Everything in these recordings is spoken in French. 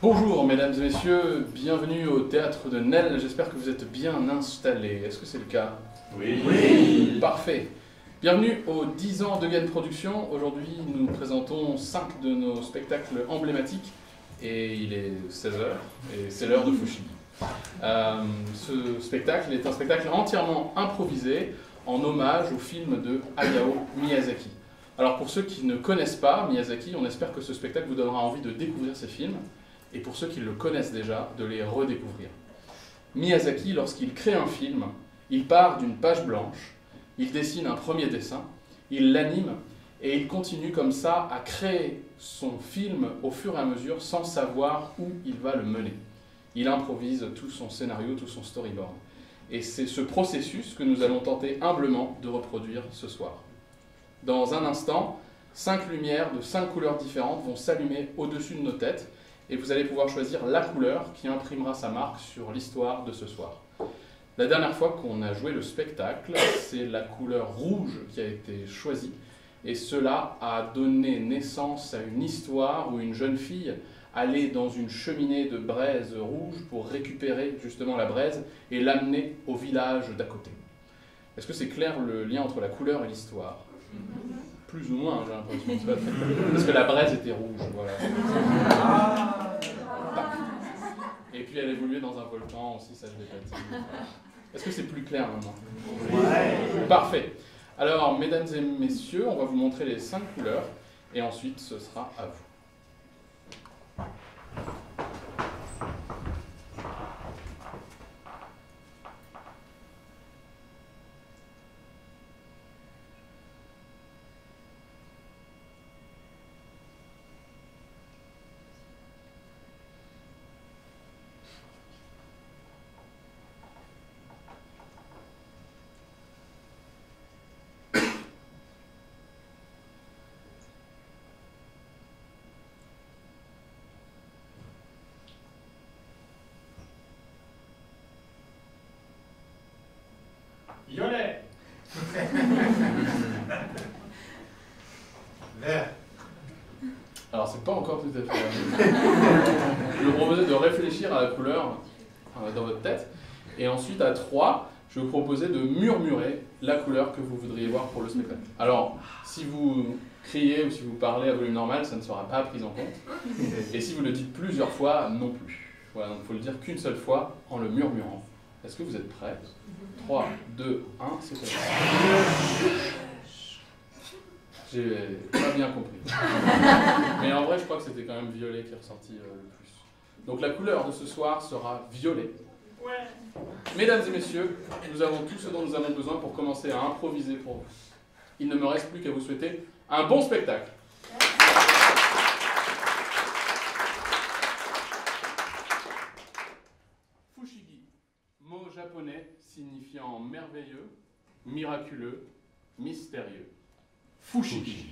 Bonjour mesdames et messieurs, bienvenue au théâtre de Nesle, j'espère que vous êtes bien installés. Est-ce que c'est le cas? Oui. Oui. Parfait. Bienvenue aux 10 ans de Gain Productions. Aujourd'hui nous présentons 5 de nos spectacles emblématiques et il est 16h et c'est l'heure de Fushigi. Ce spectacle est un spectacle entièrement improvisé en hommage au film de Hayao Miyazaki. Alors pour ceux qui ne connaissent pas Miyazaki, on espère que ce spectacle vous donnera envie de découvrir ses films, et pour ceux qui le connaissent déjà, de les redécouvrir. Miyazaki, lorsqu'il crée un film, il part d'une page blanche, il dessine un premier dessin, il l'anime, et il continue comme ça à créer son film au fur et à mesure sans savoir où il va le mener. Il improvise tout son scénario, tout son storyboard. Et c'est ce processus que nous allons tenter humblement de reproduire ce soir. Dans un instant, 5 lumières de 5 couleurs différentes vont s'allumer au-dessus de nos têtes et vous allez pouvoir choisir la couleur qui imprimera sa marque sur l'histoire de ce soir. La dernière fois qu'on a joué le spectacle, c'est la couleur rouge qui a été choisie et cela a donné naissance à une histoire où une jeune fille allait dans une cheminée de braise rouge pour récupérer justement la braise et l'amener au village d'à côté. Est-ce que c'est clair le lien entre la couleur et l'histoire ? Plus ou moins, j'ai l'impression. Parce que la braise était rouge, voilà. Et puis elle évoluait dans un volcan aussi, ça je l'ai pas dit. Est-ce que c'est plus clair maintenant? Ouais. Parfait. Alors, mesdames et messieurs, on va vous montrer les 5 couleurs, et ensuite ce sera à vous. Violet. Vert. Alors, c'est pas encore tout à fait. Je vous propose de réfléchir à la couleur dans votre tête, et ensuite à 3, je vais vous proposer de murmurer la couleur que vous voudriez voir pour le spectacle. Alors, si vous criez ou si vous parlez à volume normal, ça ne sera pas pris en compte. Et si vous le dites plusieurs fois, non plus. Voilà, donc il faut le dire qu'une seule fois en le murmurant. Est-ce que vous êtes prêts? 3, 2, 1, c'est parti. J'ai pas bien compris. Mais en vrai, je crois que c'était quand même violet qui est ressorti le plus. Donc la couleur de ce soir sera violet. Ouais. Mesdames et messieurs, nous avons tout ce dont nous avons besoin pour commencer à improviser pour vous. Il ne me reste plus qu'à vous souhaiter un bon spectacle. Fushigi, mot japonais signifiant merveilleux, miraculeux, mystérieux. Fushigi.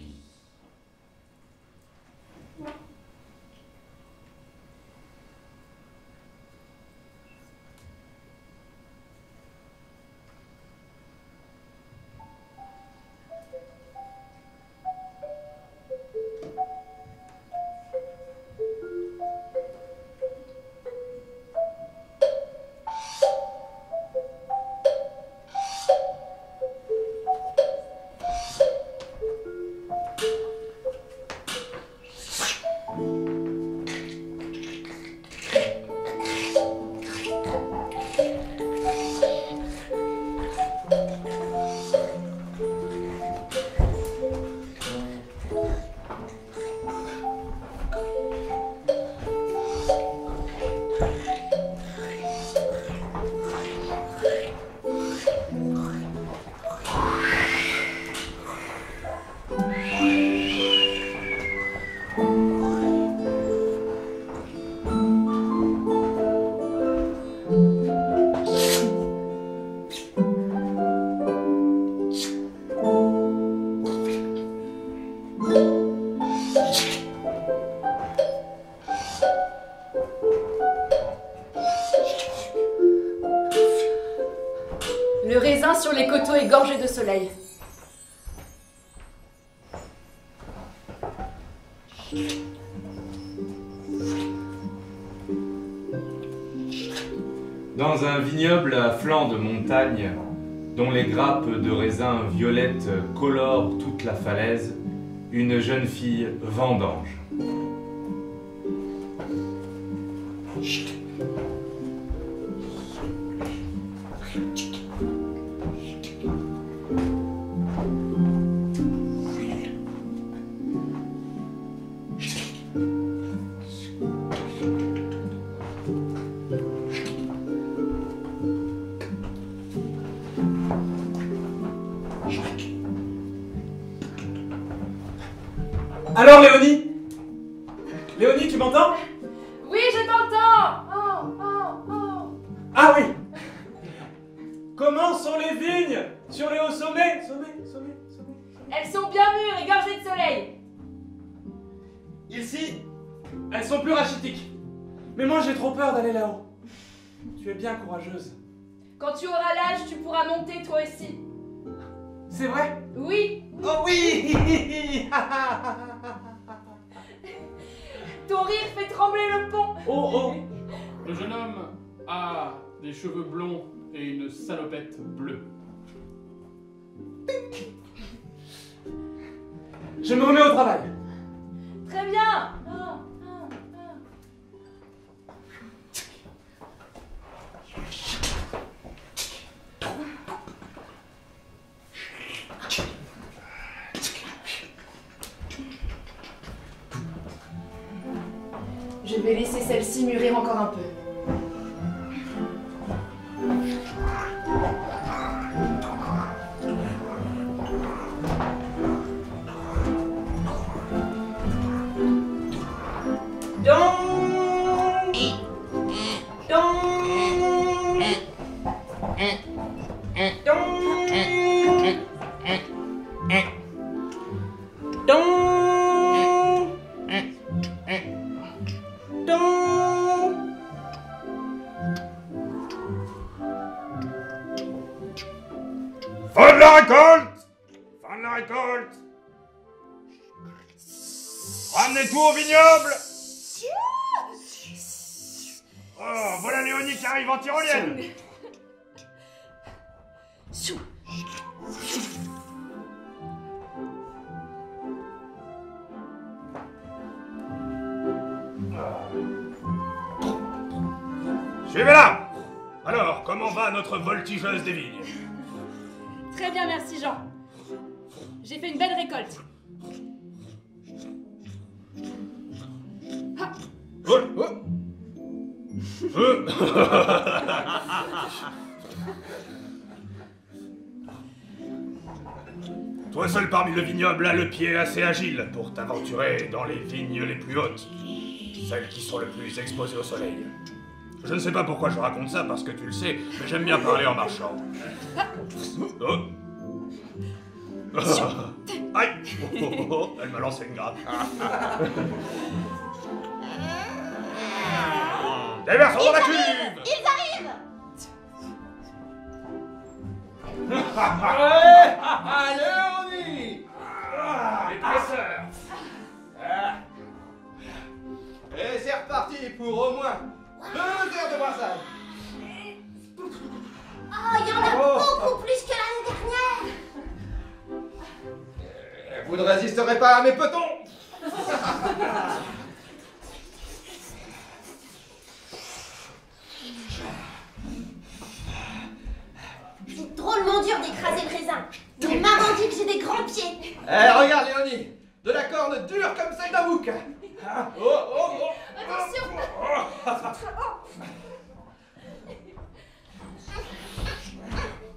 Le raisin sur les coteaux est gorgé de soleil. Dans un vignoble à flanc de montagne, dont les grappes de raisins violettes colorent toute la falaise, une jeune fille vendange. Alors Léonie? Léonie, tu m'entends? Oui, je t'entends. Oh, oh, oh. Ah oui. Comment sont les vignes sur les hauts sommets? Sommets. Elles sont bien mûres et gorgées de soleil. Ici, elles sont plus rachitiques. Mais moi j'ai trop peur d'aller là-haut. Tu es bien courageuse. Quand tu auras l'âge, tu pourras monter toi aussi. C'est vrai? Oui. Oh oui. Ton rire fait trembler le pont. Oh. Le jeune homme a des cheveux blonds et une salopette bleue. Je me remets au travail. Très bien. Oh, oh, oh. Je vais laisser celle-ci mûrir encore un peu. Fin de la récolte! Fin de la récolte! Ramenez tout au vignoble! Oh, voilà Léonie qui arrive en tyrolienne! Suivez-la! Alors, comment va notre voltigeuse des vignes? Très bien, merci Jean. J'ai fait une belle récolte. Toi seul parmi le vignoble a le pied assez agile pour t'aventurer dans les vignes les plus hautes, celles qui sont le plus exposées au soleil. Je ne sais pas pourquoi je raconte ça, parce que tu le sais, mais j'aime bien parler en marchant. Oh. Aïe. Elle m'a lancé une grappe. Déversons dans la cuve. Ils arrivent! Léonie. Les presseurs. Et c'est reparti pour au moins 2 heures de brassage. Oh, il y en a beaucoup plus que l'année dernière! Vous ne résisterez pas à mes petons. C'est drôlement dur d'écraser le raisin. Mais maman dit que j'ai des grands pieds. Regarde Léonie, de la corne dure comme celle d'un bouc. Attention.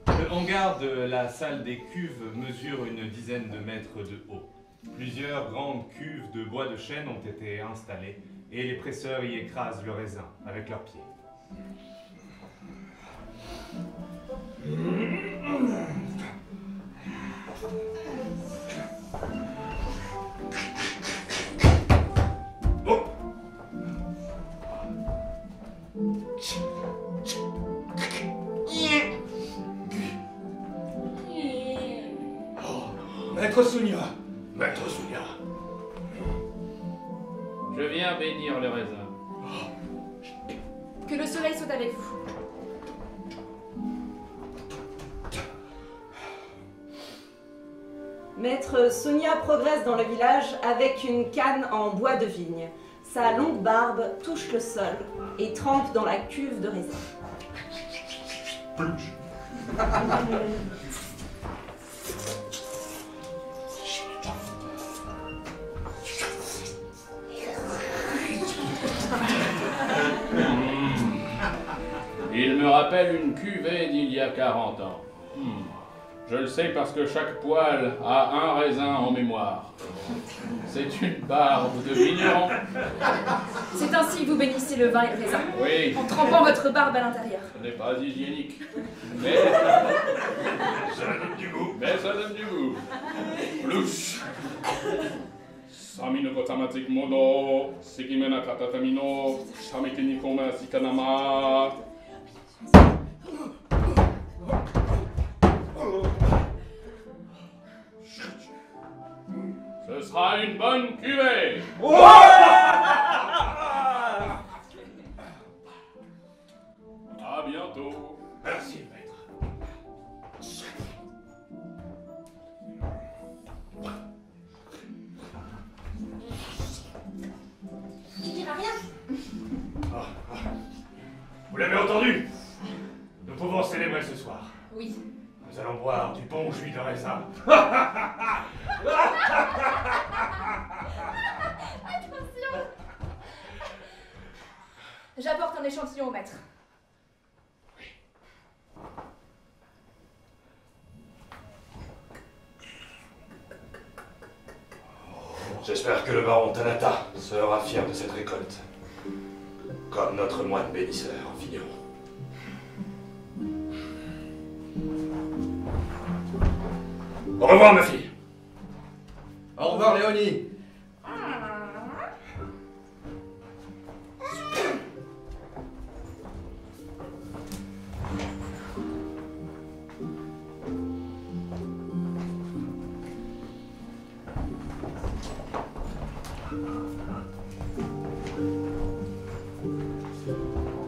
Le hangar de la salle des cuves mesure une dizaine de mètres de haut. Plusieurs grandes cuves de bois de chêne ont été installées et les presseurs y écrasent le raisin avec leurs pieds. Maître Sounia. Maître Sounia. Je viens bénir le raisin. Que le soleil soit avec vous. Maître Sonia progresse dans le village avec une canne en bois de vigne. Sa longue barbe touche le sol et trempe dans la cuve de raisin. Il me rappelle une cuvée d'il y a 40 ans. Je le sais parce que chaque poêle a un raisin en mémoire. C'est une barbe de vigneron. C'est ainsi que vous bénissez le vin et le raisin. Oui. En trempant votre barbe à l'intérieur. Ce n'est pas hygiénique. Mais Ça donne du goût. Mais ça donne du goût. Plouche. Samino kotamatik mono, sikimena katatamino, samikini koma sikanama. Ce sera une bonne cuvée. À bientôt. Merci, maître. Tu diras rien? Vous l'avez entendu? Nous pouvons célébrer ce soir. Oui. Nous allons boire du bon jus de raisin. Attention. J'apporte un échantillon au maître. J'espère que le baron Tanata sera fier de cette récolte. Comme notre moine bénisseur vigneron. Au revoir, ma fille. Au revoir, Léonie.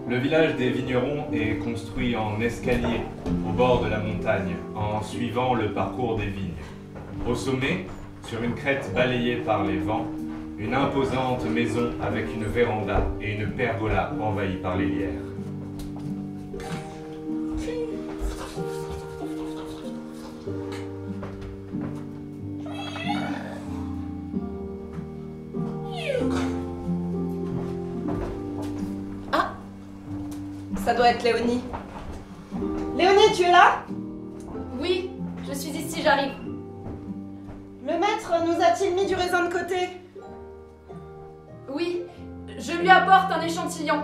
Le village des vignerons est construit en escalier, au bord de la montagne, en suivant le parcours des vignes. Au sommet, sur une crête balayée par les vents, une imposante maison avec une véranda et une pergola envahie par les lierres. Ça doit être Léonie. Léonie, tu es là? Oui, je suis ici, j'arrive. Le maître nous a-t-il mis du raisin de côté? Oui, je lui apporte un échantillon.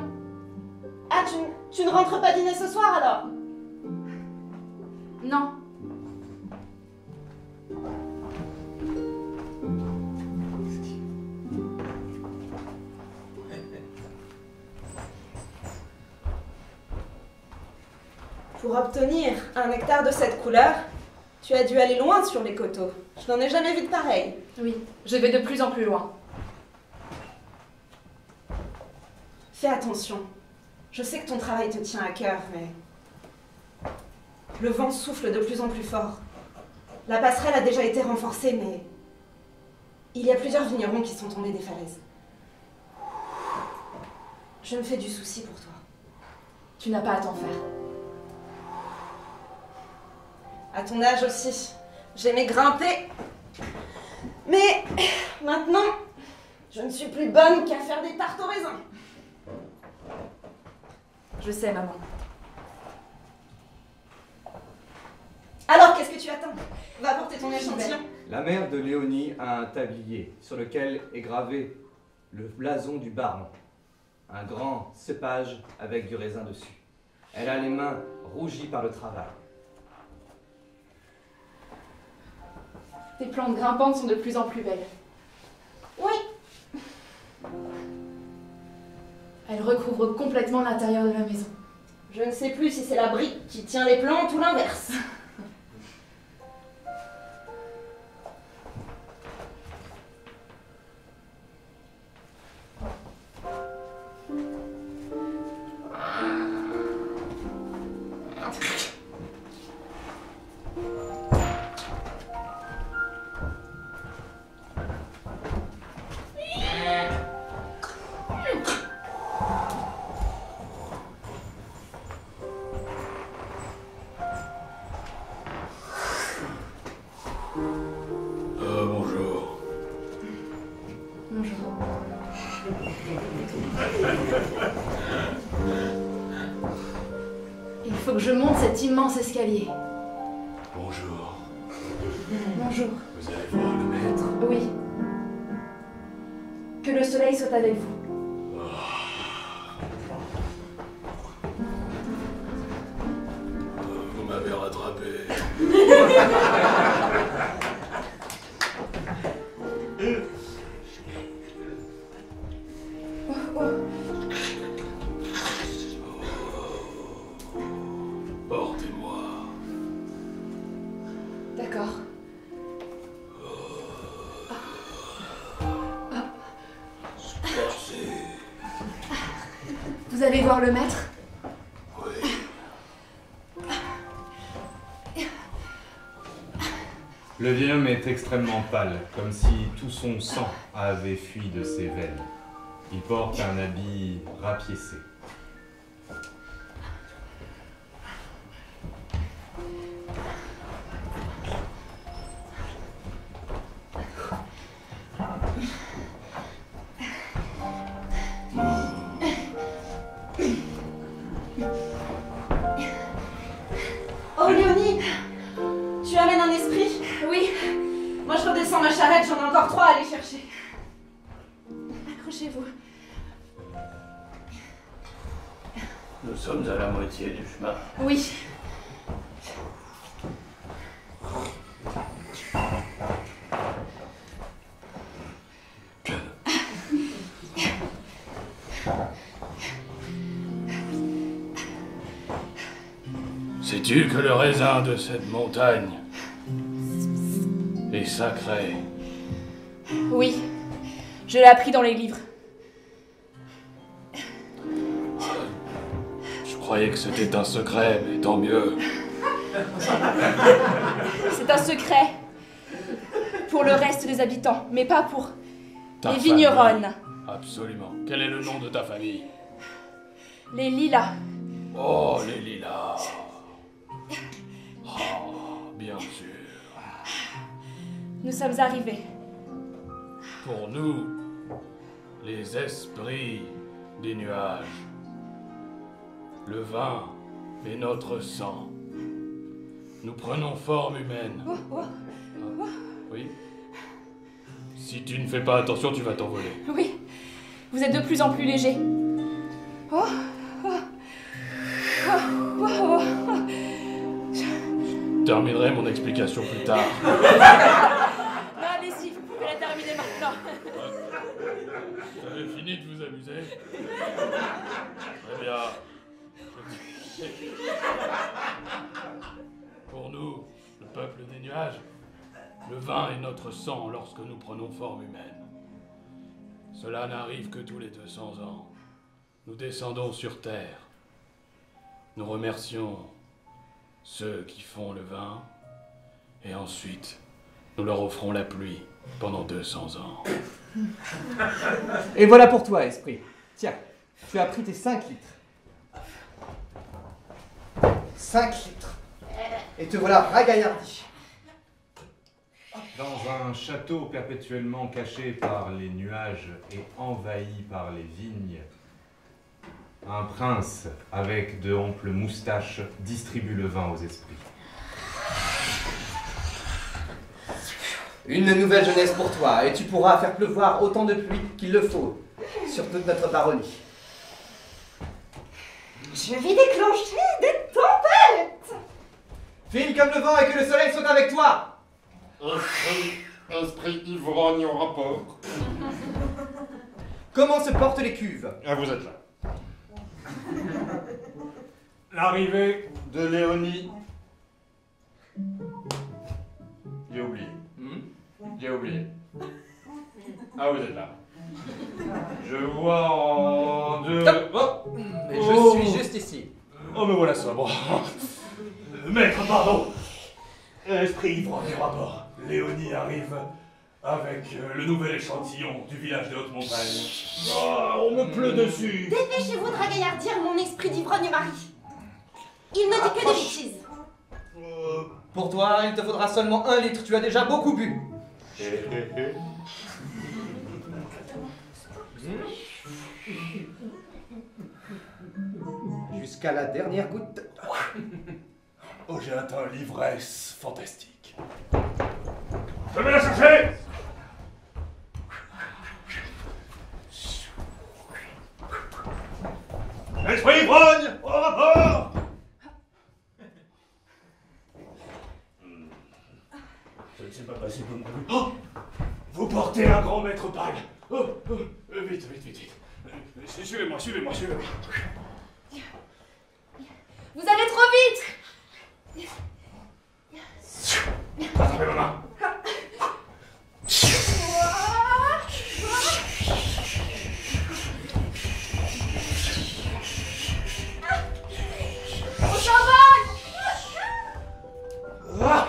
Ah, tu ne rentres pas dîner ce soir alors? Non. Pour obtenir un nectar de cette couleur, tu as dû aller loin sur les coteaux. Je n'en ai jamais vu de pareil. Oui, je vais de plus en plus loin. Fais attention. Je sais que ton travail te tient à cœur, mais... Le vent souffle de plus en plus fort. La passerelle a déjà été renforcée, mais... Il y a plusieurs vignerons qui sont tombés des falaises. Je me fais du souci pour toi. Tu n'as pas à t'en faire. À ton âge aussi, j'aimais grimper. Mais maintenant, je ne suis plus bonne qu'à faire des tartes au raisin. Je sais, maman. Alors, qu'est-ce que tu attends? Va apporter ton échantillon. La mère de Léonie a un tablier sur lequel est gravé le blason du baron. Un grand cépage avec du raisin dessus. Elle a les mains rougies par le travail. Tes plantes grimpantes sont de plus en plus belles. Oui. Elles recouvrent complètement l'intérieur de la maison. Je ne sais plus si c'est la brique qui tient les plantes ou l'inverse. Bonjour. Il faut que je monte cet immense escalier. Bonjour. Bonjour. Vous allez voir le maître. Oui. Que le soleil soit avec vous. Vous m'avez rattrapé. Portez-moi. D'accord. Vous allez voir le maître? Oui. Le vieil homme est extrêmement pâle, comme si tout son sang avait fui de ses veines. Il porte un habit rapiécé. Oh Léonie, tu amènes un esprit? Oui. Moi je redescends ma charrette, j'en ai encore 3 à aller chercher. Accrochez-vous. Nous sommes à la moitié du chemin. Oui. Sais-tu que le raisin de cette montagne est sacré? Oui. Je l'ai appris dans les livres. Je croyais que c'était un secret, mais tant mieux. C'est un secret. Pour le reste des habitants, mais pas pour Ta les famille. vigneronnes. Absolument. Quel est le nom de ta famille? Les lilas. Oh, les lilas. Oh, bien sûr. Nous sommes arrivés. Pour nous, les esprits des nuages, le vin est notre sang. Nous prenons forme humaine. Ah, oui. Si tu ne fais pas attention, tu vas t'envoler. Oui. Vous êtes de plus en plus léger. Oh. Je terminerai mon explication plus tard. Non, allez-y, vous pouvez la terminer maintenant. Vous avez fini de vous amuser? Très bien. Pour nous, le peuple des nuages, le vin est notre sang lorsque nous prenons forme humaine. Cela n'arrive que tous les 200 ans. Nous descendons sur Terre. Nous remercions ceux qui font le vin, et ensuite, nous leur offrons la pluie pendant 200 ans. Et voilà pour toi, esprit. Tiens, tu as pris tes 5 litres. 5 litres. Et te voilà ragaillardi. Dans un château perpétuellement caché par les nuages et envahi par les vignes, un prince avec de amples moustaches distribue le vin aux esprits. Une nouvelle jeunesse pour toi, et tu pourras faire pleuvoir autant de pluie qu'il le faut sur toute notre baronnie. Je vais déclencher des tempêtes! File comme le vent et que le soleil soit avec toi! Esprit ivrogne au rapport. Comment se portent les cuves? Ah, vous êtes là. L'arrivée de Léonie. J'ai oublié. J'ai oublié. Ah, vous êtes là. Je vois en deux. Oh. Mais je suis juste ici. Oh, me voilà sobre. Maître, pardon. Esprit ivrogne au rapport. Léonie arrive avec le nouvel échantillon du village de Haute-Montagne. Oh, on me pleut dessus. Dépêchez-vous de ragaillardir mon esprit d'ivrogne-mari. Il ne dit que des bêtises. Pour toi, il te faudra seulement 1 litre, tu as déjà beaucoup bu. Jusqu'à la dernière goutte. Oh, j'ai atteint l'ivresse fantastique. Je vais la chercher! Esprit Brogne, au rapport! Ça ne s'est pas passé comme prévu. Oh! Vous portez un grand maître pâle. Oh, oh, vite. Suivez-moi. Vous allez trop vite! Attrapez ma main. On s'envole! Ah!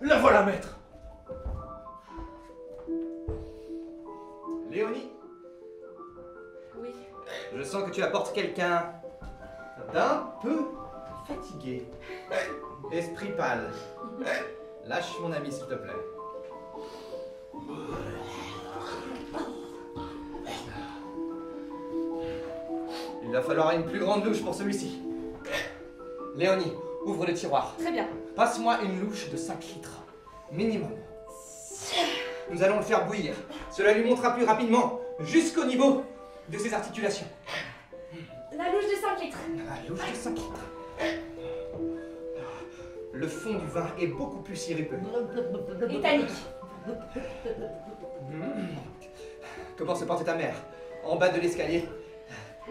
La voilà, maître. Léonie, Oui. je sens que tu apportes quelqu'un d'un peu fatigué. Esprit pâle. Lâche mon ami, s'il te plaît. Il va falloir une plus grande louche pour celui-ci. Léonie, ouvre le tiroir. Très bien. Passe-moi une louche de 5 litres. Minimum. Nous allons le faire bouillir. Cela lui montera plus rapidement, jusqu'au niveau de ses articulations. La louche de 5 litres. La louche de 5 litres. Le fond du vin est beaucoup plus sirupeux. Et tannique. Comment se porte ta mère? En bas de l'escalier?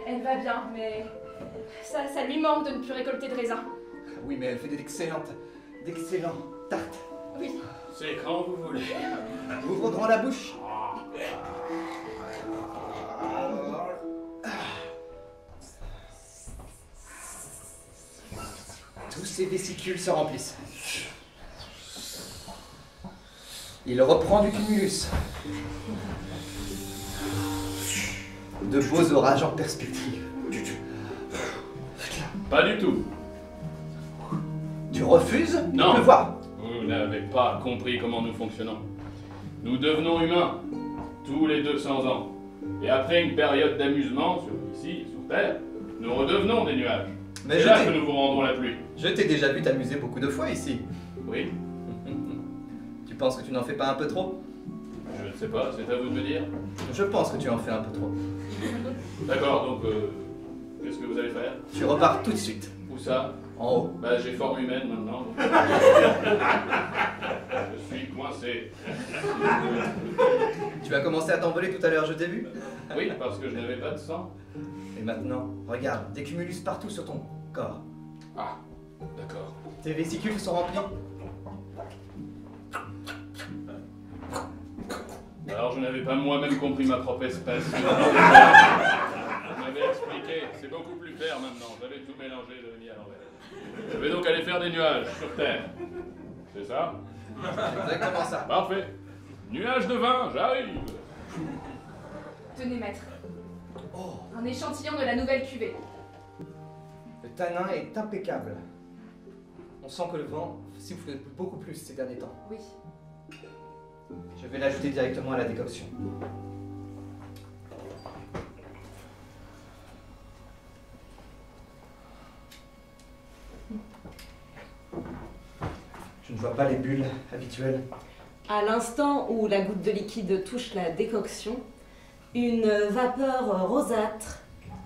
Elle va bien, mais ça lui manque de ne plus récolter de raisins. Oui, mais elle fait d'excellentes tartes. Oui. C'est quand vous voulez. Ouvre grand la bouche. Tous ses vésicules se remplissent. Il reprend du cumulus. De beaux orages en perspective. Pas du tout. Tu refuses Non. de le voir? Vous n'avez pas compris comment nous fonctionnons. Nous devenons humains tous les 200 ans. Et après une période d'amusement, ici, sur Terre, nous redevenons des nuages. Mais c'est là que nous vous rendrons la pluie. Je t'ai déjà vu t'amuser beaucoup de fois ici. Oui, Tu penses que tu n'en fais pas un peu trop? je ne sais pas, c'est à vous de me dire. Je pense que tu en fais un peu trop. D'accord, donc qu'est-ce que vous allez faire? Tu repars tout de suite. Où ça? En haut. Bah j'ai forme humaine maintenant. Je suis coincé. Tu as commencé à t'envoler tout à l'heure, je t'ai vu. Oui, parce que je n'avais pas de sang. Et maintenant, regarde, des cumulus partout sur ton corps. Ah, d'accord. Tes vésicules sont remplies. Alors je n'avais pas moi-même compris ma propre espèce. Vous m'avez expliqué, c'est beaucoup plus clair maintenant. J'avais tout mélangé, j'avais mis à l'envers. Je vais donc aller faire des nuages sur Terre. C'est ça? Exactement ça. Parfait. Nuage de vin, j'arrive. Tenez, maître. Un échantillon de la nouvelle cuvée. Le tanin est impeccable. On sent que le vent souffle beaucoup plus ces derniers temps. Oui. Je vais l'ajouter directement à la décoction. Je ne vois pas les bulles habituelles. À l'instant où la goutte de liquide touche la décoction, une vapeur rosâtre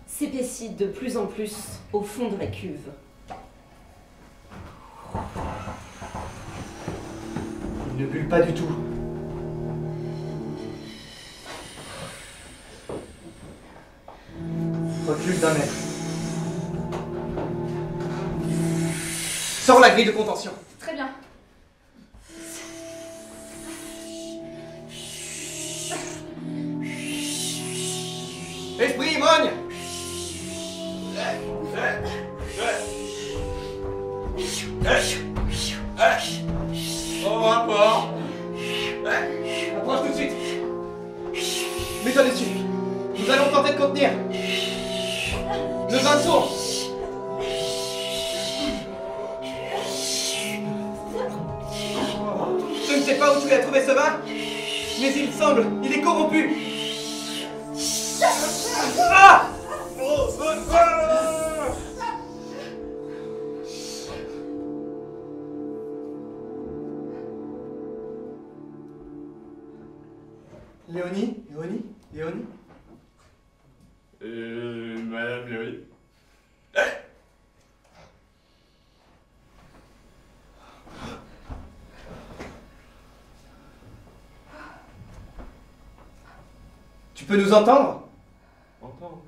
s'épaissit de plus en plus au fond de la cuve. Il ne bulle pas du tout. Recule d'un mètre. Sors la grille de contention. Très bien. Esprit ivrogne! Au rapport. Approche tout de suite. Mets-toi dessus. Nous allons tenter de contenir. Le vin tourne. Je ne sais pas où tu as trouvé ce vin, mais il me semble, il est corrompu. Ah! Léonie? Madame Léonie. Tu peux nous entendre? Entends.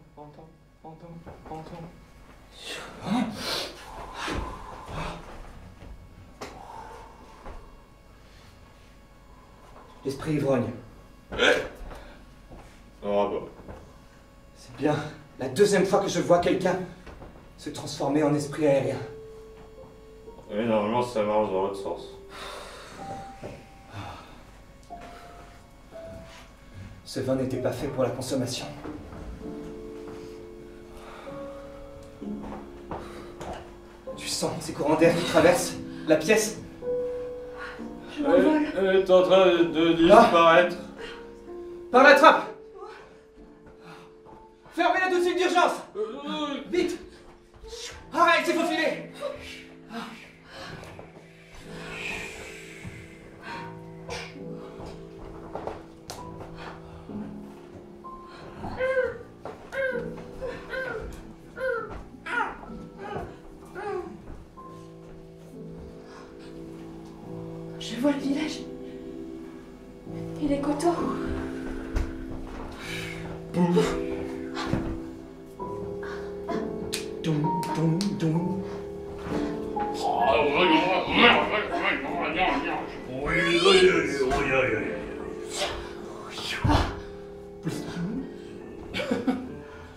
L'esprit ivrogne. Oh bah. C'est bien la deuxième fois que je vois quelqu'un se transformer en esprit aérien. Oui, normalement ça marche dans l'autre sens. Ce vin n'était pas fait pour la consommation. Tu sens ces courants d'air qui traversent la pièce? Je m'envole. Elle est en train de disparaître. Par la trappe! Fermez-la tout de suite d'urgence! Vite! Arrête, c'est faufilé! Je vois le village. Et les coteaux.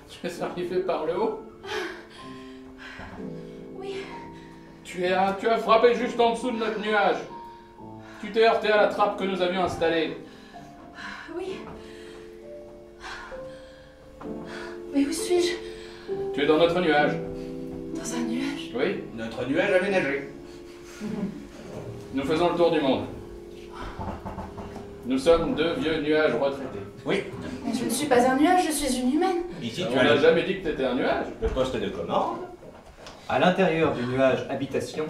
Tu es arrivé par le haut? Oui. Tu as frappé juste en dessous de notre nuage. Tu t'es heurté à la trappe que nous avions installée. Oui. Mais où suis-je? Tu es dans notre nuage. Dans un nuage? Oui, Notre nuage aménagé. nous faisons le tour du monde. Nous sommes deux vieux nuages retraités. Oui. Mais je ne suis pas un nuage, je suis une humaine. Ici On tu as n'a jamais dit que t'étais un nuage. le poste de commande. À l'intérieur du nuage habitation,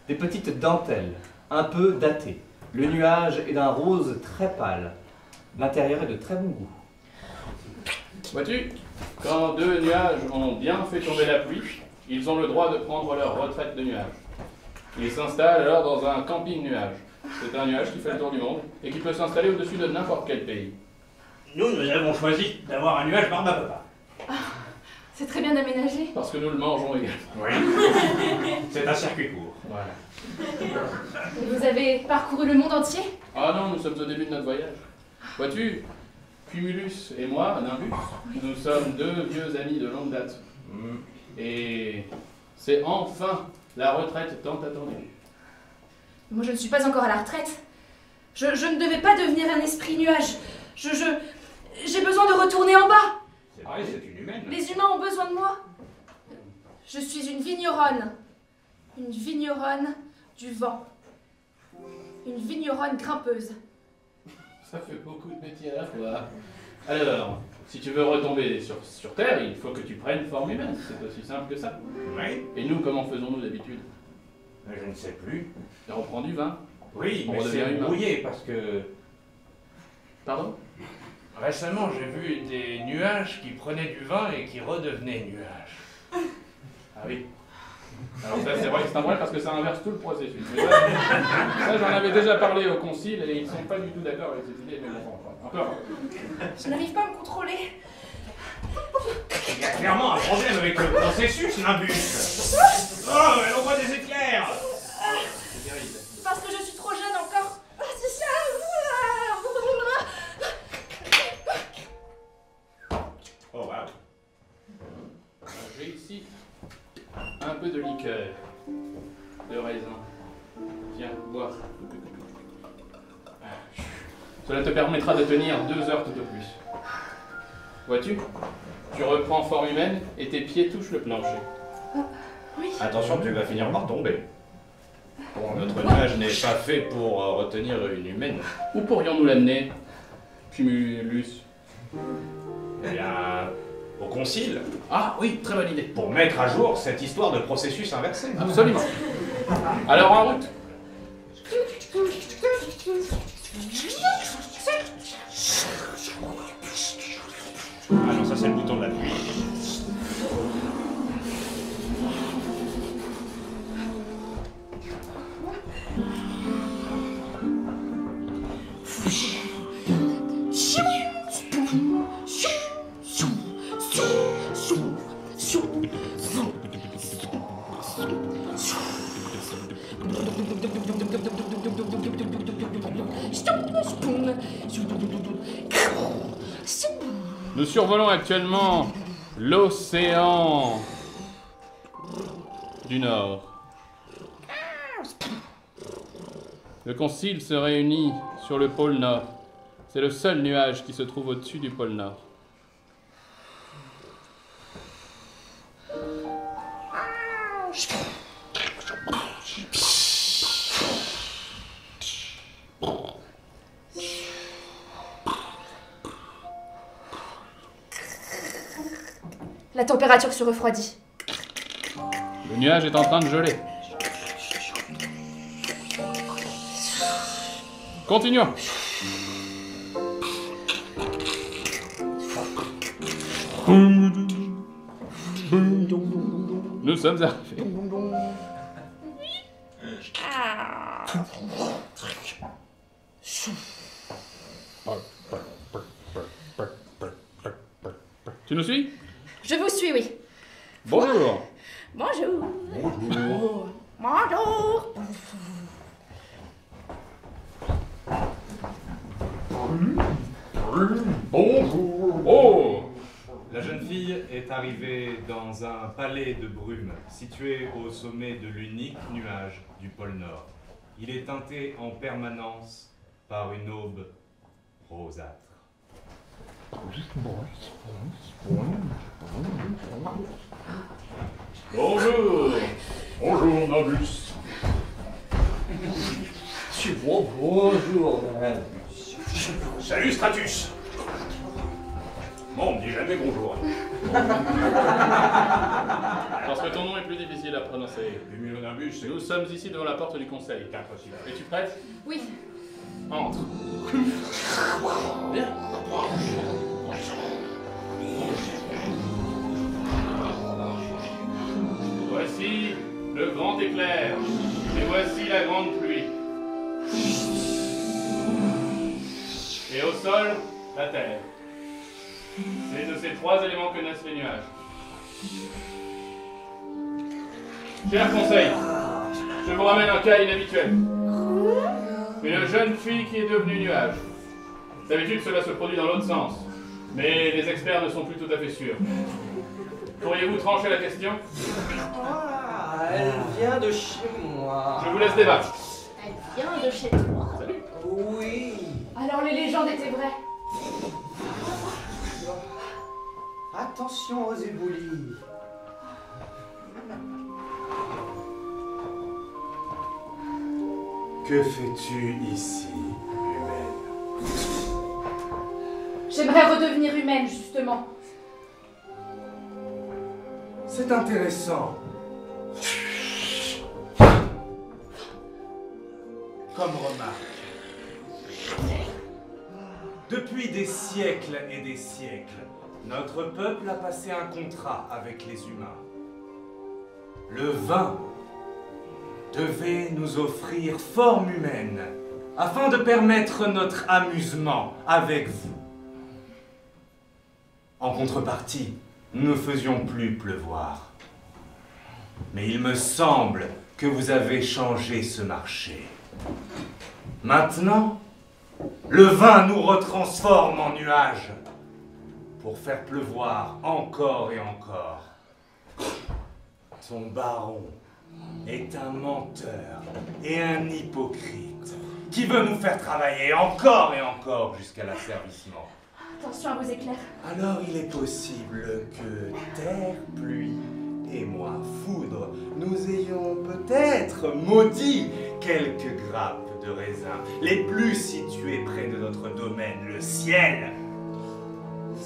des petites dentelles, un peu datées. Le nuage est d'un rose très pâle. L'intérieur est de très bon goût. Vois-tu, quand deux nuages ont bien fait tomber la pluie, ils ont le droit de prendre leur retraite de nuage. Ils s'installent alors dans un camping nuage. C'est un nuage qui fait le tour du monde et qui peut s'installer au-dessus de n'importe quel pays. Nous avons choisi d'avoir un nuage barbe à papa. C'est très bien aménagé. Parce que nous le mangeons également. Oui. C'est un circuit court. Voilà. Et vous avez parcouru le monde entier? Ah non, nous sommes au début de notre voyage. Vois-tu, Cumulus et moi, Nimbus, nous sommes deux vieux amis de longue date. Et c'est enfin la retraite tant attendue. Moi, je ne suis pas encore à la retraite. Je ne devais pas devenir un esprit nuage. J'ai besoin de retourner en bas. C'est vrai, c'est une humaine. Les humains ont besoin de moi. Je suis une vigneronne. Une vigneronne du vent. Une vigneronne grimpeuse. Ça fait beaucoup de métiers à la fois. Alors, si tu veux retomber sur Terre, il faut que tu prennes forme humaine. C'est aussi simple que ça. Oui. Et nous, comment faisons-nous d'habitude? Je ne sais plus. On reprend du vin. Oui, On mais redevient c'est humain. brouillé parce que Pardon? récemment j'ai vu des nuages qui prenaient du vin et qui redevenaient nuages. Ah oui. Alors ça, c'est vrai que c'est un problème parce que ça inverse tout le processus. Mais ça, j'en avais déjà parlé au concile et ils ne sont pas du tout d'accord avec cette idée. Mais bon, encore. Je n'arrive pas à me contrôler. Il y a clairement un problème avec le processus, Nimbus. Oh, elle envoie des éclairs. C'est terrible. Parce que je suis trop jeune encore. Ah, c'est ça. Oh, wow. J'ai ici un peu de liqueur de raisin. Tiens, bois. Cela te permettra de tenir 2 heures tout au plus. Vois-tu? Tu reprends forme humaine et tes pieds touchent le plancher. Oui. Attention, tu vas finir par tomber. Bon, notre nuage n'est pas fait pour retenir une humaine. Où pourrions-nous l'amener, Cumulus? Eh bien, au concile, Ah oui, très bonne idée. pour mettre à jour cette histoire de processus inversé. Absolument. Alors en route. Ah non, ça c'est le bouton de la pluie. Nous survolons actuellement l'océan du Nord. Le concile se réunit sur le pôle Nord. C'est le seul nuage qui se trouve au-dessus du pôle Nord. La température se refroidit. Le nuage est en train de geler. Continuons. Nous sommes arrivés. Tu nous suis? Je vous suis, oui. Bonjour. Bonjour. Bonjour. Bonjour. Bonjour. Oh. La jeune fille est arrivée dans un palais de brume situé au sommet de l'unique nuage du pôle Nord. Il est teinté en permanence par une aube rosâtre. Bonjour. Bonjour, Nabus. Bonjour, madame. Salut, Stratus. Bon, on me dit jamais bonjour. Parce que ton nom est plus difficile à prononcer. Nabus, c'est Nous sommes ici devant la porte du conseil. Es-tu prête? Oui. Entre. Bien. Voici le grand éclair. Et voici la grande pluie. Et au sol, la terre. C'est de ces trois éléments que naissent les nuages. Cher conseil, je vous ramène un cas inhabituel. Une jeune fille qui est devenue nuage. D'habitude, cela se produit dans l'autre sens. Mais les experts ne sont plus tout à fait sûrs. Pourriez-vous trancher la question? Ah, elle vient de chez moi. Je vous laisse débattre. Elle vient de chez toi. Salut. Oui. Alors les légendes étaient vraies. Attention aux éboulis. Que fais-tu ici, humaine? J'aimerais redevenir humaine, justement. C'est intéressant. Comme remarque, depuis des siècles et des siècles, notre peuple a passé un contrat avec les humains. Le vin devait nous offrir forme humaine afin de permettre notre amusement avec vous. En contrepartie, nous ne faisions plus pleuvoir. Mais il me semble que vous avez changé ce marché. Maintenant, le vin nous retransforme en nuages pour faire pleuvoir encore et encore. Ton baron est un menteur et un hypocrite qui veut nous faire travailler encore et encore jusqu'à l'asservissement. Attention à vos éclairs. Alors il est possible que terre, pluie et moi, foudre, nous ayons peut-être maudit quelques grappes de raisin, les plus situées près de notre domaine, le ciel.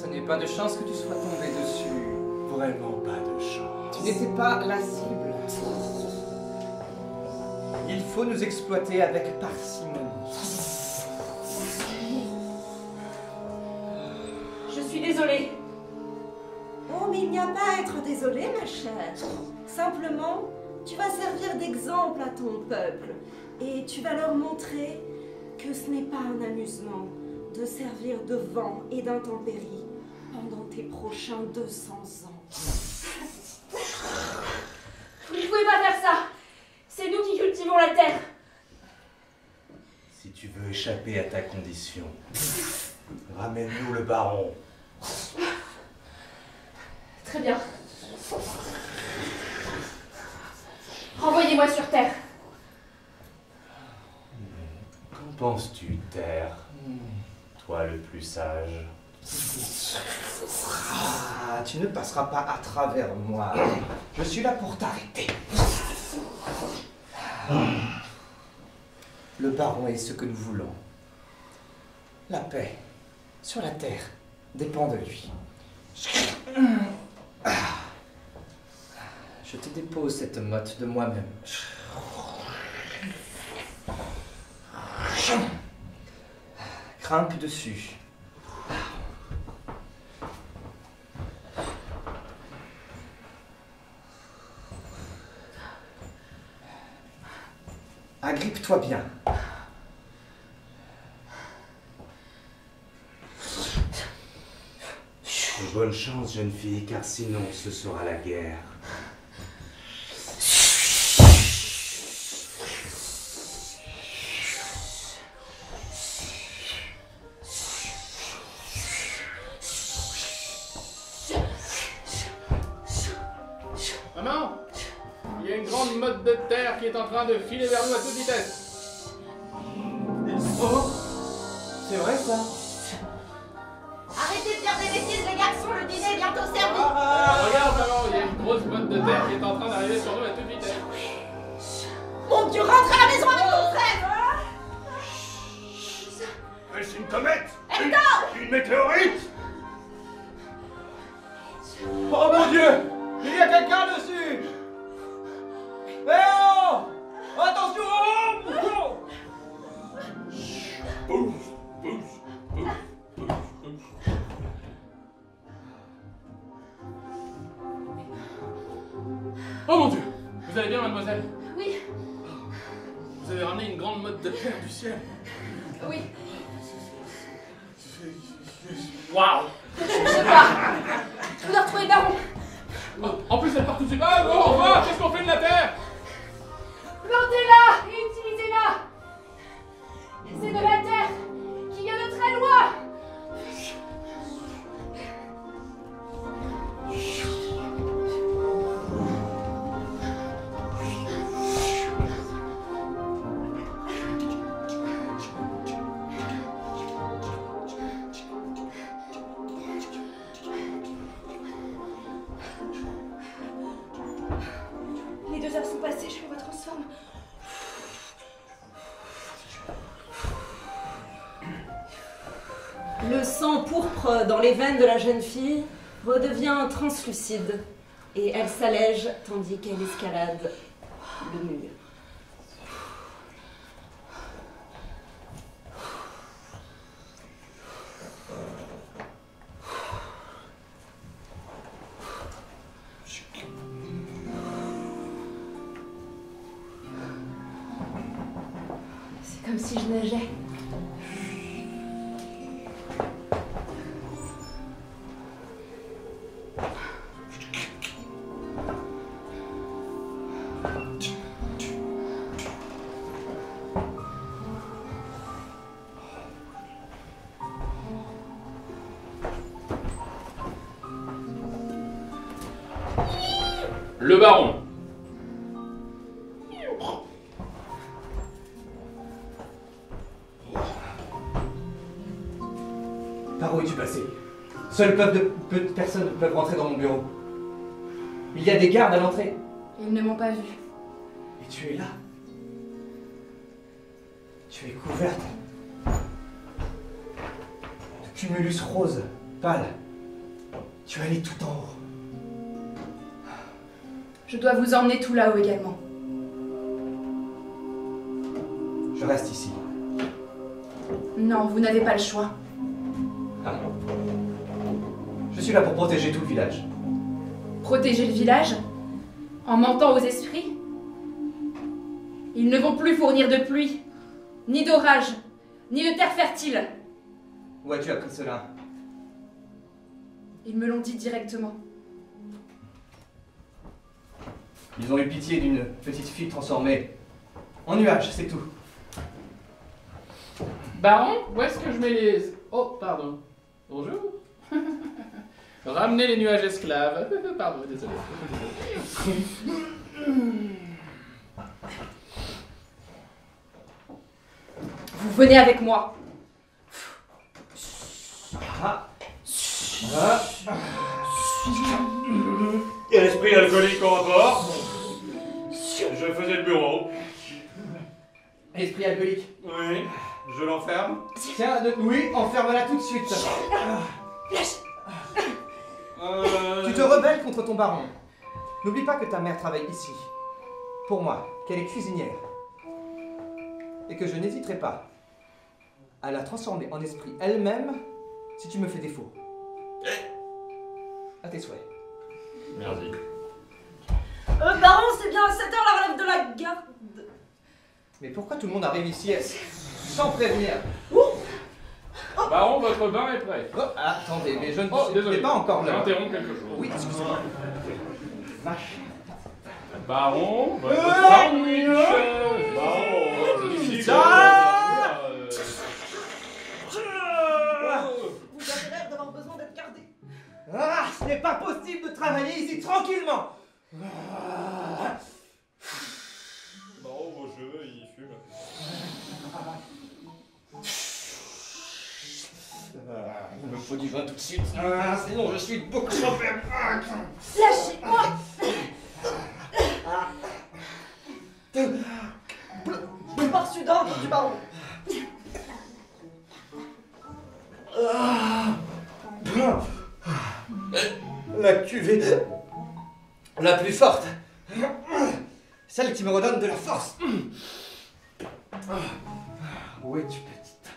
Ce n'est pas de chance que tu sois tombé dessus. Vraiment pas de chance. Tu n'étais pas la cible. Il faut nous exploiter avec parcimonie. Je suis désolée. Oh, mais il n'y a pas à être désolée, ma chère. Simplement, tu vas servir d'exemple à ton peuple. Et tu vas leur montrer que ce n'est pas un amusement de servir de vent et d'intempéries pendant tes prochains 200 ans. Vous ne pouvez pas faire ça. C'est nous qui cultivons la terre. Si tu veux échapper à ta condition, ramène-nous le baron. Très bien. Renvoyez-moi sur terre. Qu'en penses-tu, Terre? Toi le plus sage. Ah, tu ne passeras pas à travers moi. Je suis là pour t'arrêter. Le baron est ce que nous voulons. La paix sur la terre dépend de lui. Je te dépose cette motte de moi-même. Grimpe dessus. Agrippe-toi bien. Bonne chance, jeune fille, car sinon ce sera la guerre. Maman, il y a une grande motte de terre qui est en train de filer vers nous à toute vitesse. Oh, c'est vrai ça? Arrêtez de faire des bêtises, les garçons, le dîner est bientôt servi. Regarde, maman, il y a une grosse motte de terre qui est en train d'arriver sur nous à toute vitesse. Mon Dieu, rentre à la maison avec ton frère. Est-ce une comète? Hector! Une météorite? Oh mon Dieu! Il y a quelqu'un dessus! Eh oh! Attention! Oh! Oh mon Dieu! Vous allez bien, mademoiselle? Oui, Vous avez ramené une grande motte de terre du ciel. oui. Waouh! Je sais pas. Je dois retrouver le baron. En plus, elle part tout de suite. Ah, bon, au revoir! Qu'est-ce qu'on fait de la terre? Plantez-la et utilisez-la. C'est de la terre qui vient de très loin. Les 2 heures sont passées, je me retransforme. Le sang pourpre dans les veines de la jeune fille redevient translucide et elle s'allège tandis qu'elle escalade le mur. C'est comme si je nageais. Le baron. Par où es-tu passé? Seules peu de personnes peuvent rentrer dans mon bureau. Il y a des gardes à l'entrée. Ils ne m'ont pas vu. Et tu es là. Tu es couverte de cumulus rose, pâle, Tu es allé tout en haut. Je dois vous emmener tout là-haut également. Je reste ici. Non, vous n'avez pas le choix. Ah. Je suis là pour protéger tout le village. Protéger le village? En mentant aux esprits? Ils ne vont plus fournir de pluie, ni d'orage, ni de terre fertile. Où as-tu appris cela? Ils me l'ont dit directement. Ils ont eu pitié d'une petite fille transformée en nuage, c'est tout. Baron, où est-ce que je mets les... Oh, pardon. Bonjour. Ramenez les nuages esclaves. Pardon, désolé. Vous venez avec moi. Il y a l'esprit alcoolique en rapport. Je faisais le bureau. Esprit alcoolique. Oui. Je l'enferme. Tiens, oui, enferme-la tout de suite. Tu te rebelles contre ton baron. N'oublie pas que ta mère travaille ici. Pour moi, qu'elle est cuisinière. Et que je n'hésiterai pas à la transformer en esprit elle-même si tu me fais défaut. À tes souhaits. Merci. Baron, c'est bien à 7h la relève de la garde. Mais pourquoi tout le monde arrive ici sans prévenir? Baron, votre bain est prêt. Oh, attendez, mais je ne désolé. pas encore là. J'interromps quelque chose. Oui, excusez-moi. Vache. Baron, votre sandwich. Baron, ici, Vous avez l'air d'avoir besoin d'être gardé. Ah, ce n'est pas possible de travailler ici tranquillement. Baron, vos cheveux, ils fument. Il me faut du vin tout de suite. Sinon je suis beaucoup trop faible. Lâchez-moi. Par-dessus d'ordre du baron. La cuvée la plus forte. Celle qui me redonne de la force. Où es-tu, petite?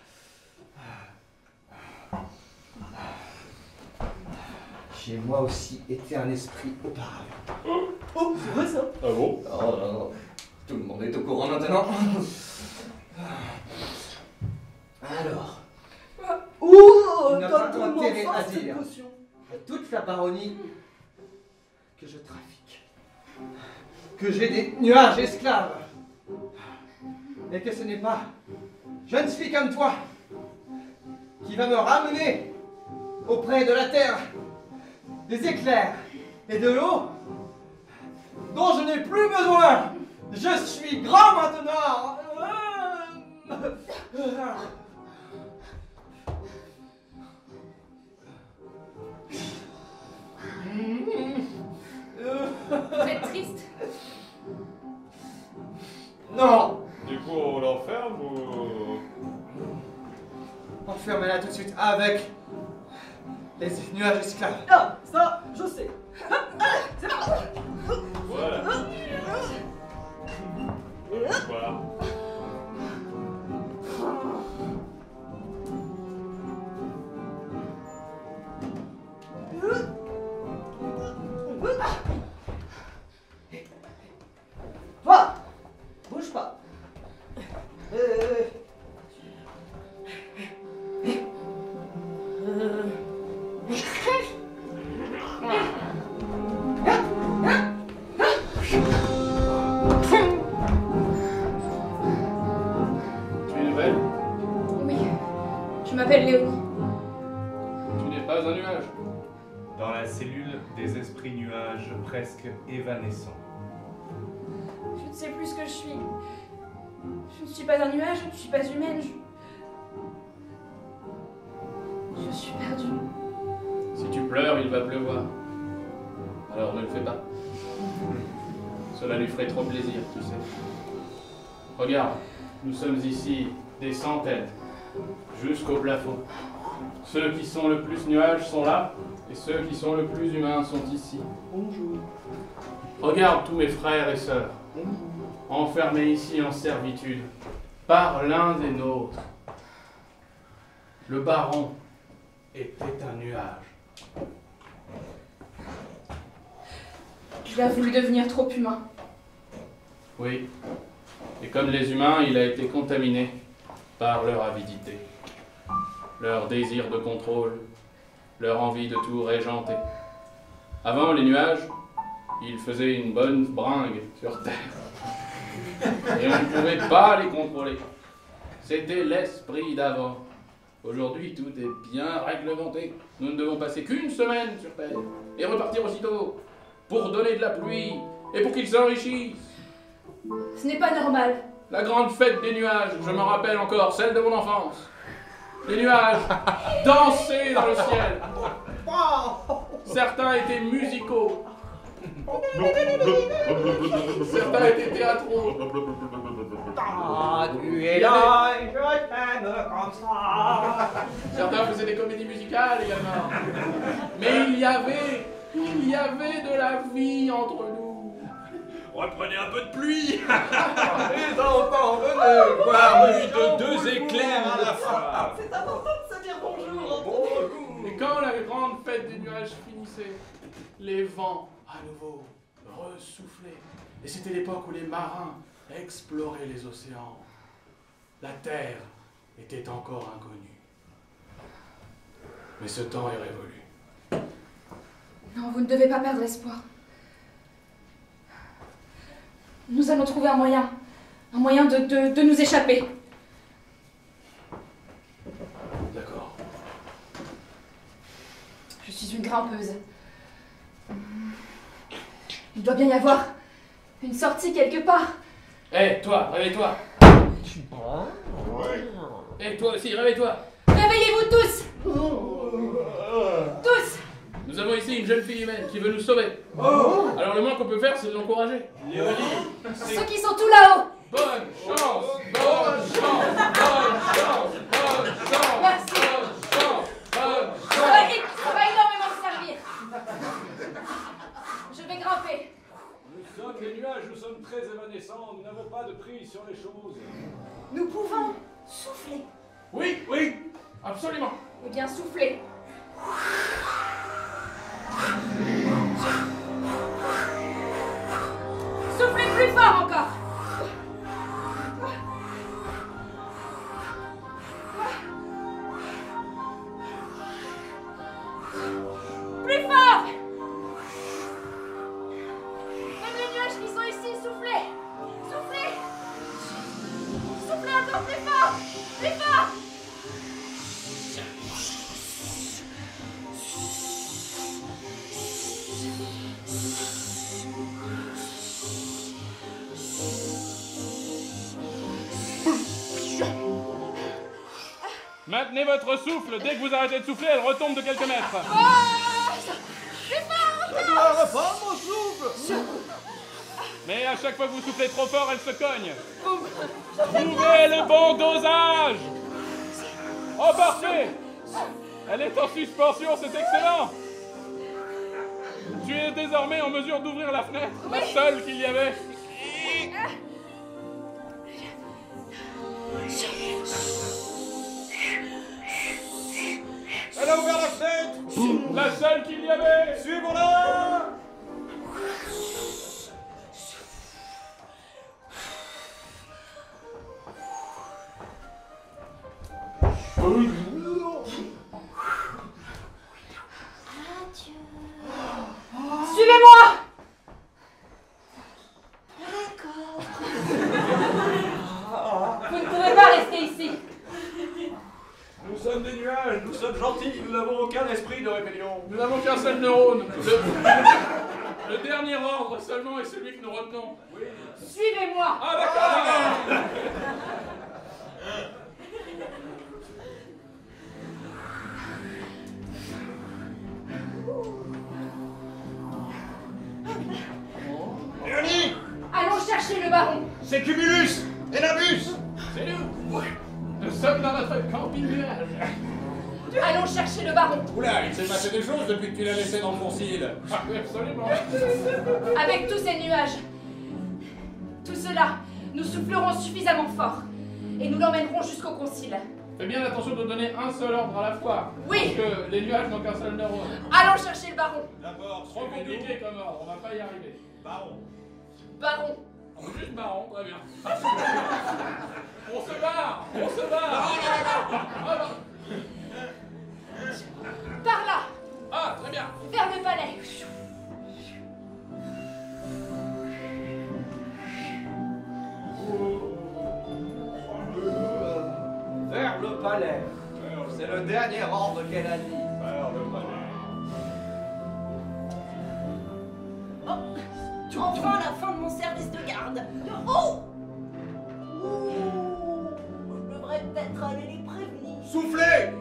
J'ai moi aussi été un esprit auparavant. Oh, c'est vrai ça. Ah bon? Oh non, tout le monde est au courant maintenant. Alors, tu n'as pas intérêt à dire à toute la baronnie que je trafique, que j'ai des nuages esclaves, et que ce n'est pas jeune fille comme toi qui va me ramener auprès de la terre des éclairs et de l'eau dont je n'ai plus besoin. Je suis grand maintenant. Vous êtes triste? Non. Du coup, on l'enferme ou... Enfermez-la tout de suite avec les nuages esclaves. Ah, ça, je sais. C'est parti. Voilà. Voilà. Toi, bouge pas. Tu es nouvelle? Oui. Je m'appelle Léonie. Tu n'es pas un nuage. Dans la cellule des esprits nuages presque évanescents. Je ne sais plus ce que je suis. Je ne suis pas un nuage, je ne suis pas humaine. Je suis perdue. Si tu pleures, il va pleuvoir. Alors ne le fais pas. Cela lui ferait trop plaisir, tu sais. Regarde, nous sommes ici des centaines, jusqu'au plafond. Ceux qui sont le plus nuages sont là, Et ceux qui sont le plus humains sont ici. Bonjour. Regarde tous mes frères et sœurs, enfermés ici en servitude, par l'un des nôtres. Le baron était un nuage. Il a voulu devenir trop humain. Oui. Et comme les humains, il a été contaminé par leur avidité, leur désir de contrôle, leur envie de tout régenter. Avant, les nuages, ils faisaient une bonne bringue sur Terre. Et on ne pouvait pas les contrôler. C'était l'esprit d'avant. Aujourd'hui, tout est bien réglementé. Nous ne devons passer qu'une semaine sur Terre et repartir aussitôt pour donner de la pluie et pour qu'ils s'enrichissent. Ce n'est pas normal. La grande fête des nuages, je me rappelle encore, celle de mon enfance. Les nuages dansaient dans le ciel. Certains étaient musicaux. Certains étaient théâtraux. Ah, tu es là et je t'aime comme ça. Certains faisaient des comédies musicales également. Mais il y avait de la vie entre nous. Reprenez un peu de pluie. Les enfants, venez voir de deux éclairs à la fois. C'est important de se dire bonjour. Bonjour. Et quand la grande fête des nuages finissait, les vents à nouveau ressoufflaient. Et c'était l'époque où les marins exploraient les océans. La terre était encore inconnue. Mais ce temps est révolu. Non, vous ne devez pas perdre espoir. Nous allons trouver un moyen de nous échapper. D'accord. Je suis une grimpeuse. Il doit bien y avoir une sortie quelque part. Hé, toi, réveille-toi. Hé, toi aussi, réveille-toi. Réveillez-vous tous. Tous. Nous avons ici une jeune fille humaine qui veut nous sauver. Alors le moins qu'on peut faire, c'est de l'encourager. Ceux qui sont tout là-haut. Bonne chance, bonne chance, bonne chance, bonne chance. Merci. Bonne chance, bonne chance. Ça va énormément me servir. Je vais grimper. Nous sommes les nuages, nous sommes très évanescents, nous n'avons pas de prise sur les choses. Nous pouvons souffler. Oui, oui, absolument. Eh bien, soufflez. Soufflez plus fort encore. Plus fort. Même les nuages qui sont ici, soufflez. Soufflez. Soufflez encore plus fort. Plus fort. Maintenez votre souffle. Dès que vous arrêtez de souffler, elle retombe de quelques mètres. Reprends mon souffle. Mais à chaque fois que vous soufflez trop fort, elle se cogne. Trouvez le bon dosage. Oh, parfait. Elle est en suspension, c'est excellent. Tu es désormais en mesure d'ouvrir la fenêtre, la seule qu'il y avait. Elle a ouvert la fenêtre. La seule qu'il y avait. Suivons-la. Suivez-moi. Vous ne pourrez pas rester ici. Nous sommes des nuages, nous sommes gentils, nous n'avons aucun esprit de rébellion. Nous n'avons qu'un seul neurone. Le dernier ordre seulement est celui que nous retenons. Suivez-moi. Ah, d'accord. Léonie, Allons chercher le baron. c'est Cumulus et Nimbus. C'est nous. Nous sommes dans notre camping nuage. Allons chercher le baron. Oula, il s'est passé des choses depuis que tu l'as laissé dans le fourcil. Ah oui, absolument. Avec tous ces nuages, tout cela, nous soufflerons suffisamment fort et nous l'emmènerons jusqu'au concile. Fais bien attention de donner un seul ordre à la fois. Oui. Parce que les nuages n'ont qu'un seul neurone. Allons chercher le baron. D'abord, Trop compliqué comme ordre, on va pas y arriver. Baron. Baron. Juste baron, très bien. On se barre. On se barre. Ah, non. Par là, Ah, très bien. vers le palais. Vers le palais. C'est le dernier ordre qu'elle a dit. Vers le palais. Enfin la fin de mon service de garde. Oh Ouh, je devrais peut-être aller les prévenir. Soufflez!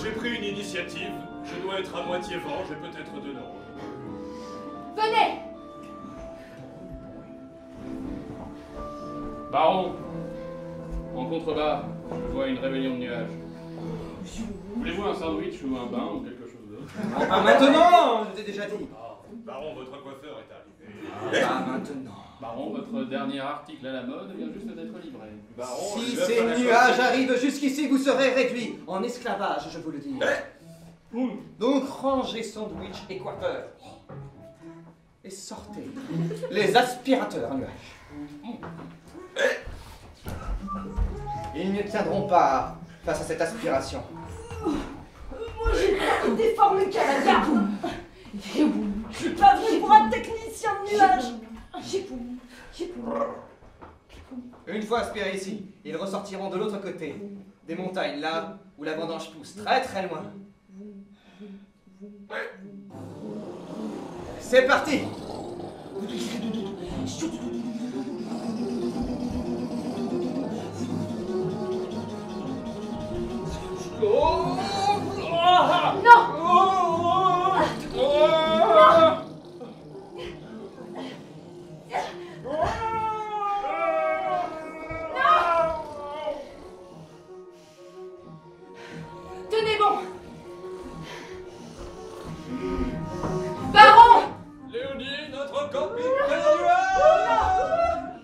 J'ai pris une initiative. Je dois être à moitié vent, j'ai peut-être de l'ordre. Venez. Baron, en contrebas, je vois une rébellion de nuages. Voulez-vous un sandwich ou un bain ou quelque chose d'autre? Ah, maintenant, je t'ai déjà dit. Baron, votre coiffeur est arrivé. Ah, maintenant. Baron, votre dernier article à la mode vient juste d'être livré. Baron, Si je vais ces pas d'accord. nuages arrivent jusqu'ici, vous serez réduits en esclavage, je vous le dis. Donc rangez sandwich et coiffeur. Et sortez les aspirateurs à nuages. Ils ne tiendront pas face à cette aspiration. Moi j'ai pas des formes qu'à la garde. Je suis pas venu pour un technicien de nuages. Une fois aspirés ici, ils ressortiront de l'autre côté, des montagnes là où la vendange pousse, très très loin. C'est parti! Tenez bon. Baron. Léonie, notre copine des nuages!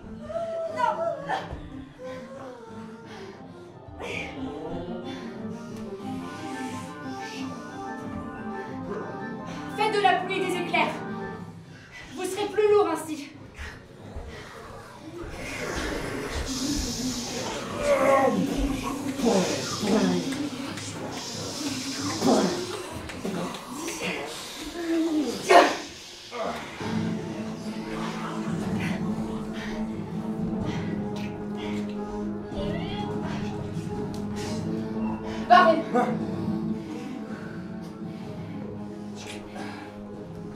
Faites de la pluie et des éclairs. Vous serez plus lourd ainsi. Baron.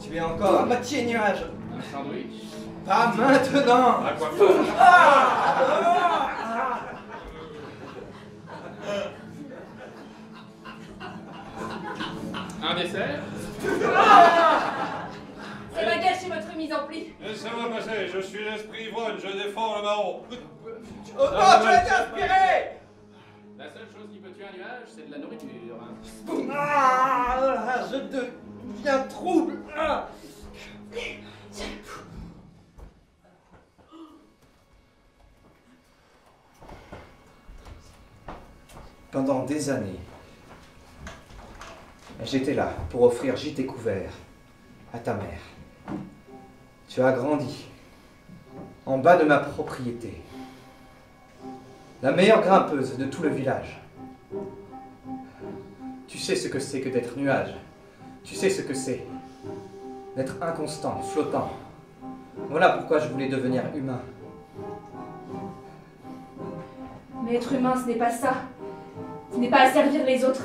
Tu es encore à moitié nuage. Un sandwich? Pas maintenant! À quoi faire? Un dessert? Ça va gâcher votre mise en pli. Laissez-moi passer, je suis l'esprit Yvonne, je défends le baron. Oh non, tu as été aspiré! La seule chose qui peut tuer un nuage, c'est de la nourriture. Ah, je deviens trouble. Ah. Pendant des années, j'étais là pour offrir gîte et couvert à ta mère. Tu as grandi en bas de ma propriété, la meilleure grimpeuse de tout le village. Tu sais ce que c'est que d'être nuage. Tu sais ce que c'est d'être inconstant, flottant. Voilà pourquoi je voulais devenir humain. Mais être humain, ce n'est pas ça. Ce n'est pas à servir les autres.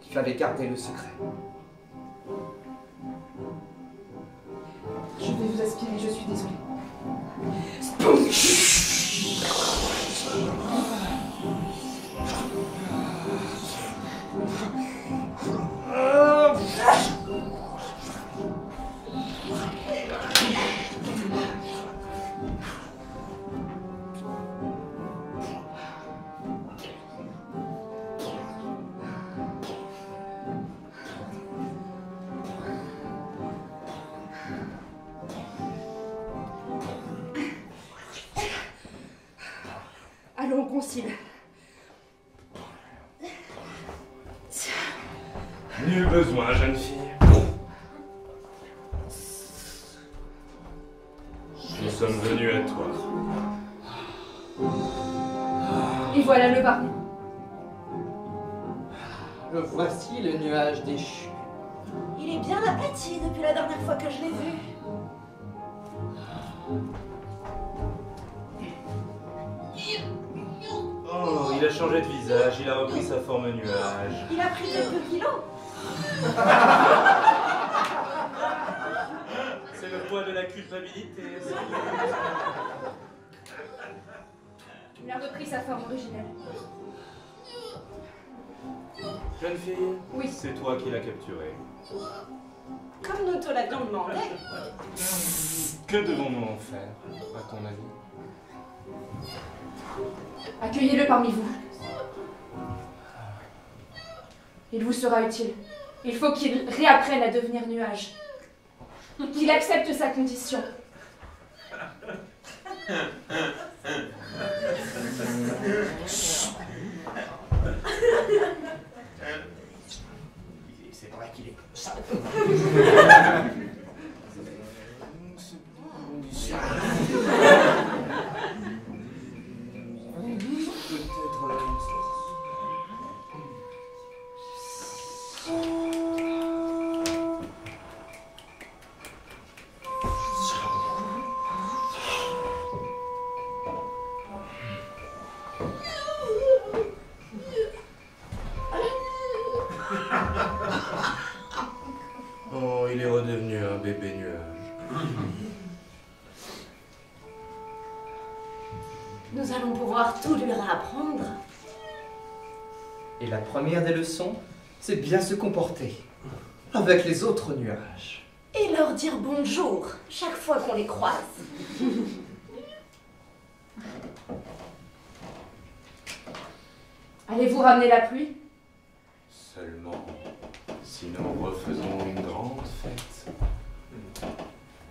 Il fallait garder le secret. Je vais vous aspirer, je suis désolée. inconcile. Nul besoin, jeune fille. Nous sommes venus à toi. Et voilà le baron. Le voici, le nuage déchu. Il est bien aplati depuis la dernière fois que je l'ai vu. Oh, il a changé de visage, il a repris sa forme nuage. Il a pris quelques kilos. C'est le poids de la culpabilité. Il a repris sa forme originelle. Jeune fille, Oui. C'est toi qui l'as capturé. Comme nous te l'avions demandé. Que devons-nous en faire, à ton avis? Accueillez-le parmi vous. Il vous sera utile. Il faut qu'il réapprenne à devenir nuage. Qu'il accepte sa condition. C'est vrai qu'il est comme ça. Oh, il est redevenu un bébé nuage. Nous allons pouvoir tout lui réapprendre. Et la première des leçons, c'est bien se comporter avec les autres nuages. Et leur dire bonjour chaque fois qu'on les croise. Allez-vous ramener la pluie? Seulement, si nous refaisons une grande fête.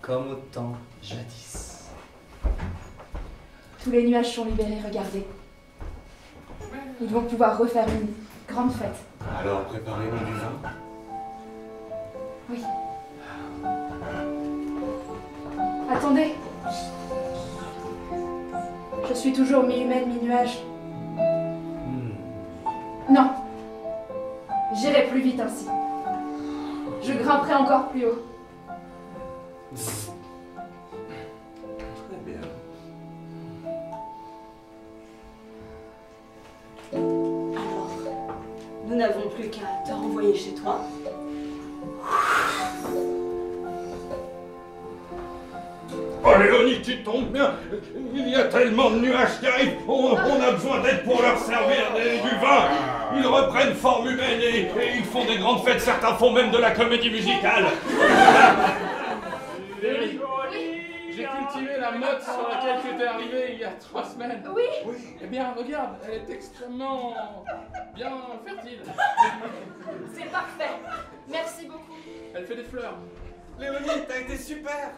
Comme au temps jadis. Tous les nuages sont libérés, regardez. Ils vont pouvoir refaire une grande fête. Alors préparez-nous du vin. Oui. Attendez. Je suis toujours mi-humaine, mi-nuage. Non. J'irai plus vite ainsi. Je grimperai encore plus haut. Très bien. Alors, nous n'avons plus qu'à te renvoyer chez toi. Oh Léonie, tu tombes bien. Il y a tellement de nuages qui arrivent. On a besoin d'aide pour leur servir du vin. Ils reprennent forme humaine et ils font des grandes fêtes. Certains font même de la comédie musicale. J'ai cultivé la motte sur laquelle tu étais arrivé il y a 3 semaines. Oui. Eh bien, regarde, elle est extrêmement bien fertile. C'est parfait. Merci beaucoup. Elle fait des fleurs. Léonie, t'as été super.